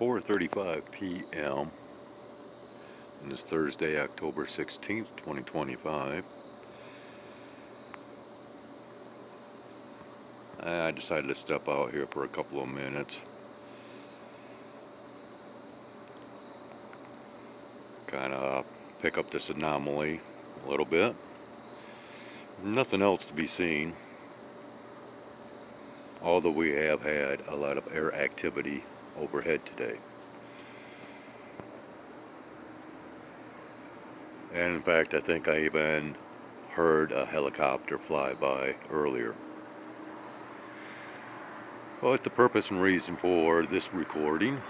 4:35 p.m. on this Thursday, October 16th, 2025. I decided to step out here for a couple of minutes. Kind of pick up this anomaly a little bit. Nothing else to be seen, although we have had a lot of air activity overhead today. And in fact, I think I even heard a helicopter fly by earlier. But the purpose and reason for this recording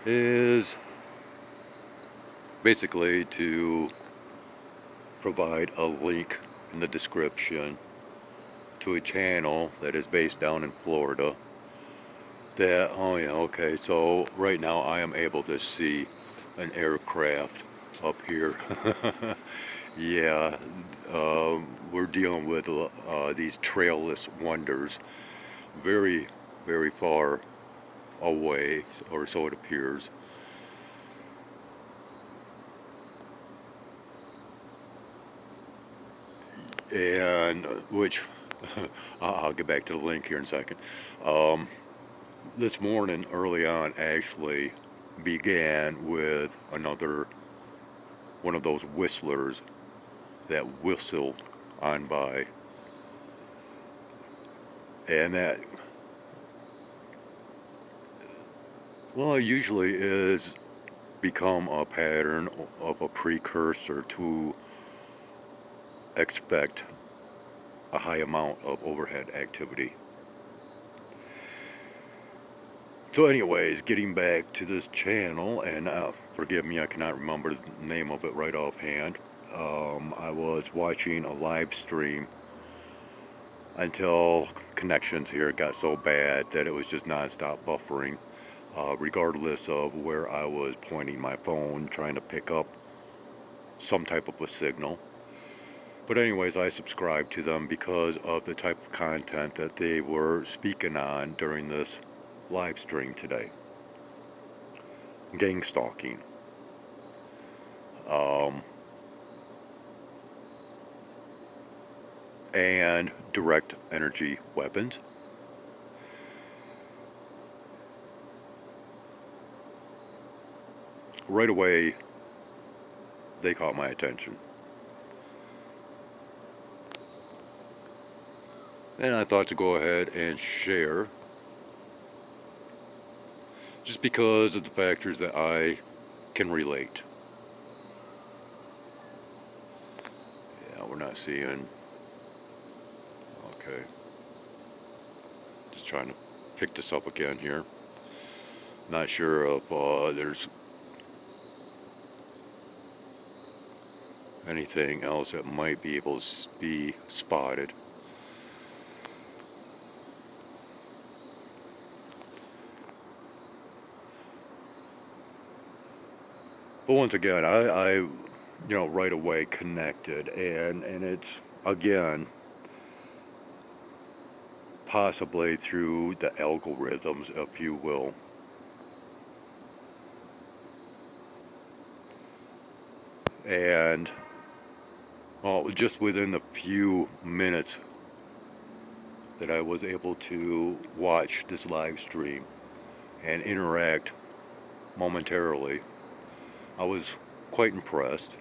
is basically to provide a link in the description to a channel that is based down in Florida that, oh yeah, okay, so right now I am able to see an aircraft up here. Yeah, we're dealing with these trailless wonders very, very far away, or so it appears. And which I'll get back to the link here in a second. This morning early on actually began with another one of those whistlers that whistled on by, and that, well, it usually is become a pattern of a precursor to expect a high amount of overhead activity. So anyways, getting back to this channel, and forgive me, I cannot remember the name of it right offhand. I was watching a live stream until connections here got so bad that it was just non-stop buffering, regardless of where I was pointing my phone, trying to pick up some type of a signal. But anyways, I subscribed to them because of the type of content that they were speaking on during this live stream today. Gang stalking. And direct energy weapons. Right away, they caught my attention. And I thought to go ahead and share, just because of the factors that I can relate. Yeah, we're not seeing. Okay. Just trying to pick this up again here. Not sure if there's anything else that might be able to be spotted. But once again, I right away connected, and it's, again, possibly through the algorithms, if you will. And, well, just within the few minutes that I was able to watch this live stream and interact momentarily, I was quite impressed.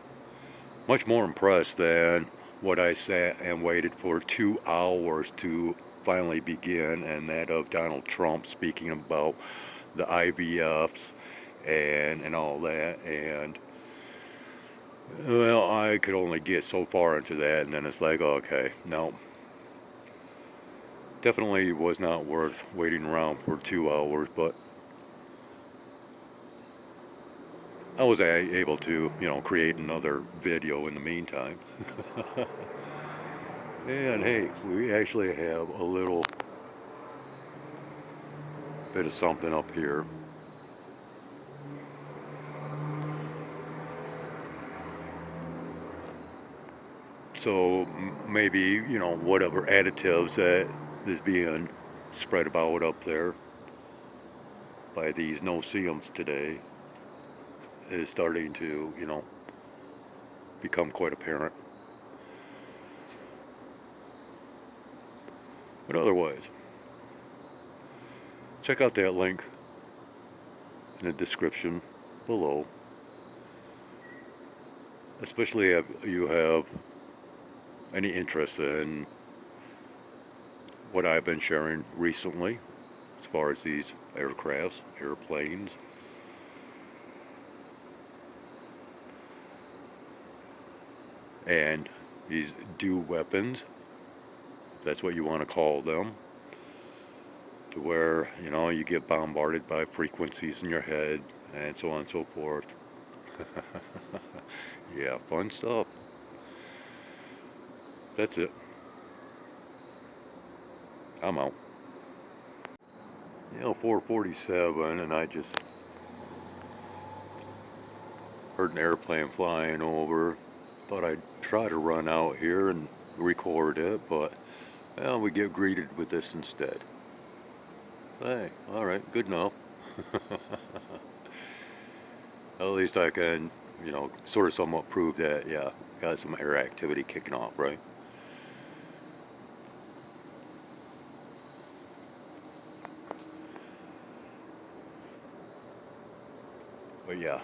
Much more impressed than what I sat and waited for 2 hours to finally begin, and that of Donald Trump speaking about the IVFs and all that. And, well, I could only get so far into that, and then it's like, okay, no. Definitely was not worth waiting around for 2 hours, but I was able to, create another video in the meantime. And hey, we actually have a little bit of something up here. So maybe, whatever additives that is being spread about up there. by these no-see-ums today is starting to, become quite apparent. But otherwise, check out that link in the description below, especially if you have any interest in what I've been sharing recently as far as these aircrafts, airplanes, and these dew weapons, if that's what you want to call them, to where, you get bombarded by frequencies in your head and so on and so forth. Yeah, fun stuff. That's it. I'm out. 4:47, and I just heard an airplane flying over. Thought I'd try to run out here and record it, but we get greeted with this instead. Hey, alright, good enough. At least I can, sort of somewhat prove that, yeah, got some air activity kicking off, right? But yeah,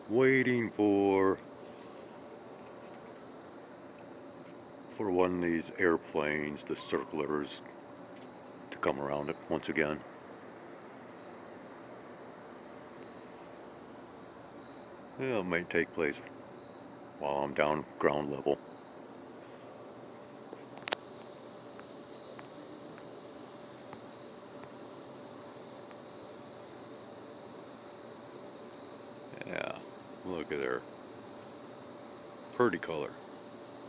waiting for one of these airplanes, the circlers, to come around it once again. Yeah, it might take place while I'm down ground level. Yeah, look at there. Pretty color.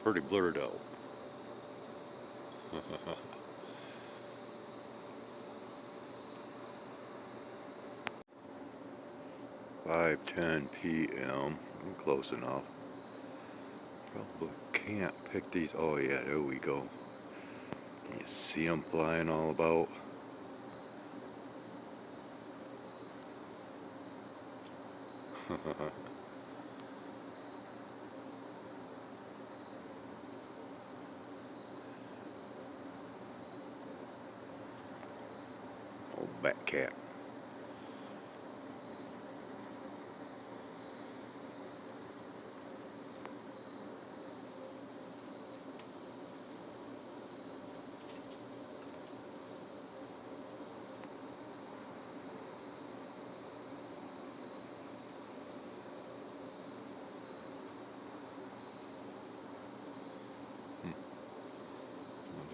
Pretty blurred out. 5:10 p.m. Close enough. Probably can't pick these. Oh yeah, there we go. Can you see them flying all about? Oh, bat cat.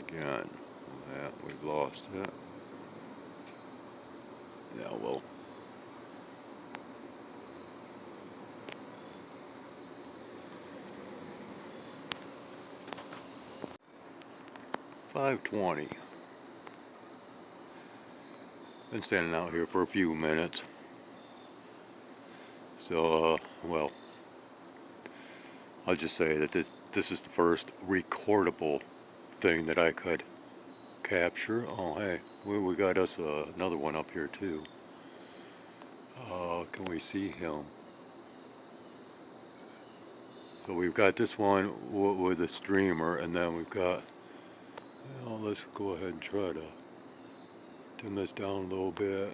Again, yeah, we've lost it. Yeah, well. $5.20. Been standing out here for a few minutes. So, well, I'll just say that this is the first recordable thing that I could capture. Oh, hey, we got us another one up here too. Can we see him? So we've got this one with a streamer, and then we've got, let's go ahead and try to dim this down a little bit.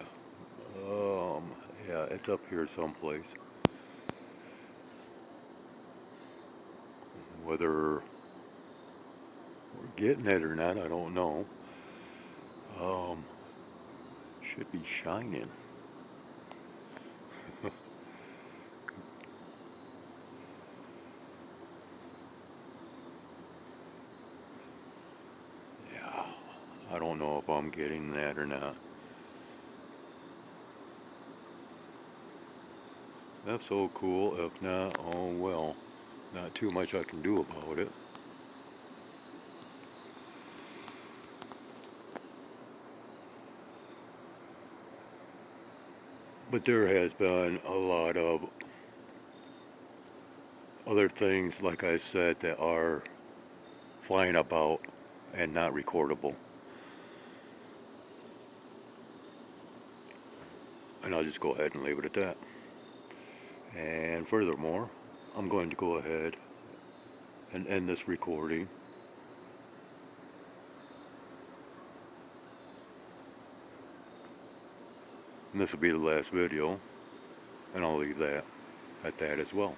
Yeah, it's up here someplace. Whether we're getting it or not, I don't know. Should be shining. Yeah, I don't know if I'm getting that or not. That's so cool. If not, oh well. Not too much I can do about it. But there has been a lot of other things, like I said, that are flying about and not recordable. And I'll just go ahead and leave it at that. And furthermore, I'm going to go ahead and end this recording. And this will be the last video, and I'll leave that at that as well.